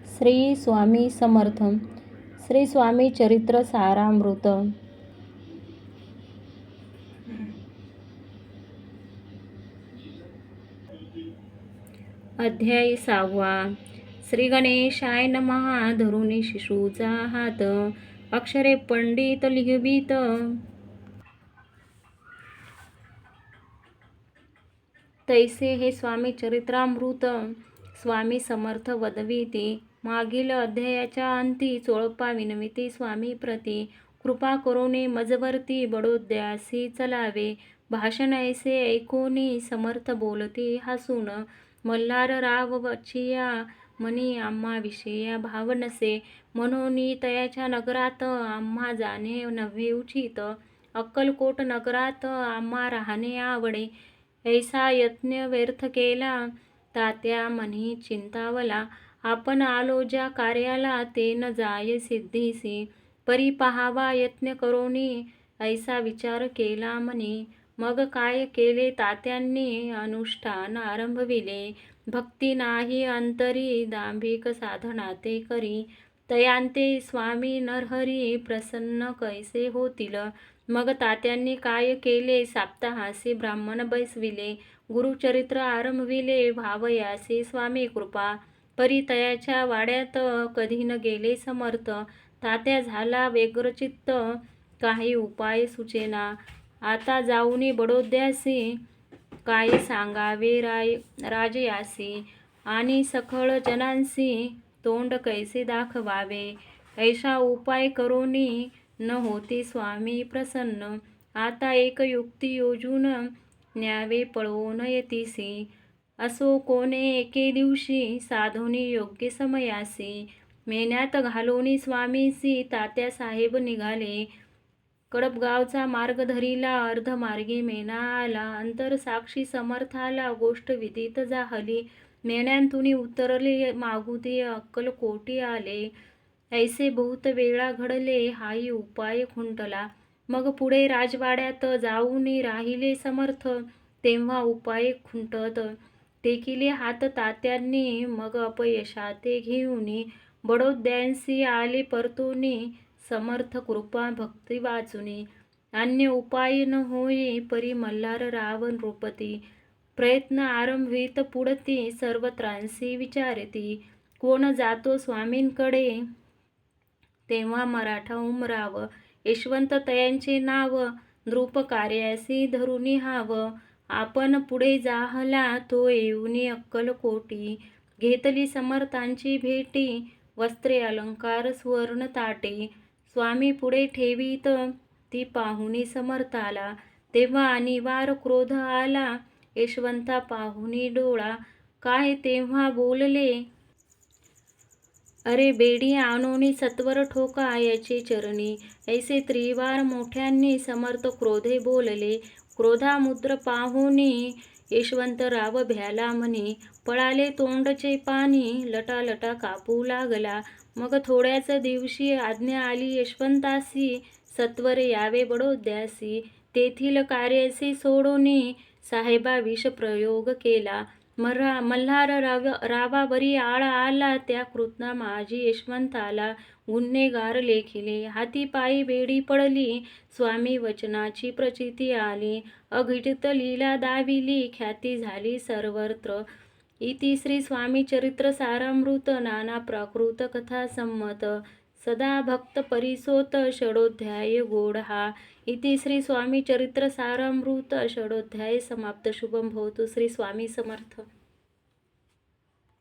श्री स्वामी समर्थ. श्री स्वामी चरित्र सारामृत. अध्याय 6. श्री गणेशाय नमः. धरुनी शिशूचा हात, अक्षरे पंडित लिहवीत. तैसे हे स्वामी चरित्रामृत स्वामी समर्थ वदविती. मागील अध्यायाच्या अंती चोळपा विनविती स्वामी प्रती. कृपा करुणी मजवरती बडोद्यासी चलावे. भाषण ऐसे ऐकोनी समर्थ बोलती हसून. मल्हार राव वचिया मनी आम्हा विषया भाव नसे. म्हणून तयाच्या नगरात आम्हा जाणे नव्हे उचित. अक्कलकोट नगरात आम्हा राहणे आवडे. ऐसा यत्न व्यर्थ केला तात्या मनी चिंतावला. आपण आलो ज्या कार्याला ते न जाय सिद्धीसी. परी पहावा यत्न करोनी ऐसा विचार केला मनी. मग काय केले तात्यांनी अनुष्ठान आरंभविले. भक्ती नाही अंतरी दांभिक साधना ते करी. तयांते स्वामी नरहरी प्रसन्न कैसे होतील. मग तात्यांनी काय केले साप्ताहासी ब्राह्मण बैसविले. गुरुचरित्र आरंभविले भावयासी स्वामी कृपा. परी तयाच्या वाड्यात कधी न गेले समर्थ. तात्या झाला व्यग्रचित्त काही उपाय सुचेना. आता जाऊनी बडोद्यासी काय सांगावे राजयासी. आणि सखळ जनांसी तोंड कैसे दाखवावे. ऐसा उपाय करोनी न होती स्वामी प्रसन्न. आता एक युक्ती योजून न्यावे पळवून येतीसी. असो कोणे एके दिवशी साधोनी योग्य समयासी. मेन्यात घालोनी स्वामीसी तात्या साहेब निघाले. कडपगावचा मार्ग धरिला अर्धमार्गी मेणा आला. अंतर साक्षी समर्थाला गोष्ट विदित जाहली. मेण्यांतून उतरले मागुती अक्कलकोटी आले. ऐसे बहुत वेळा घडले हाही उपाय खुंटला. मग पुढे राजवाड्यात जाऊन राहिले समर्थ. तेव्हा उपाय खुंटत टेकिले हात तात्यांनी. मग अपयशाते घेऊनी बडोद्यांसी आले परतूनी. समर्थ कृपा भक्ती वाचुनी. अन्य उपाय न होई परी मल्हार राव नृपती. प्रयत्न आरंभित पुढती सर्वत्रांसी विचारती. कोण जातो स्वामींकडे तेव्हा मराठा उमराव. यशवंत तयांचे नाव नृप कार्यासी धरुनी हाव. आपण पुढे जाहला तो येऊनी अक्कलकोटी. घेतली समर्थांची भेटी वस्त्रे अलंकार सुवर्ण ताटे. स्वामी पुढे ठेवीत ती पाहुनी समर्थाला. तेव्हा अनिवार क्रोध आला यशवंता पाहुनी डोळा. काय तेव्हा बोलले अरे बेडी आणोनी सत्वर ठोका याचे चरणी. ऐसे त्रिवार मोठ्यांनी समर्थ क्रोधे बोलले. क्रोधामुद्र पाहुनी यशवंतराव भ्याला म्हणे. पळाले तोंडचे पाणी लटालटा कापू लागला. मग थोड्याच दिवशी आज्ञा आली यशवंतासी सत्वरे यावे बडोद्यासी. तेथील कार्यासी सोडोनी साहेबा विष प्रयोग केला. मल्हार रावावरी आळ आला त्या कृतना माझी यशवंताला. गुन्हेगार लेखिले हाती पायी बेडी पडली. स्वामी वचनाची प्रचिती आली. अघटित लीला दाविली ख्याती झाली सर्वत्र. इति श्री स्वामी चरित्र सारामृत नाना प्राकृत कथा संमत. सदा भक्त परिसोत षडोध्याय गोडहा. इति श्री स्वामी चरित्र सारामृत षडोध्याय समाप्त. शुभम भवतु. श्री स्वामी समर्थ.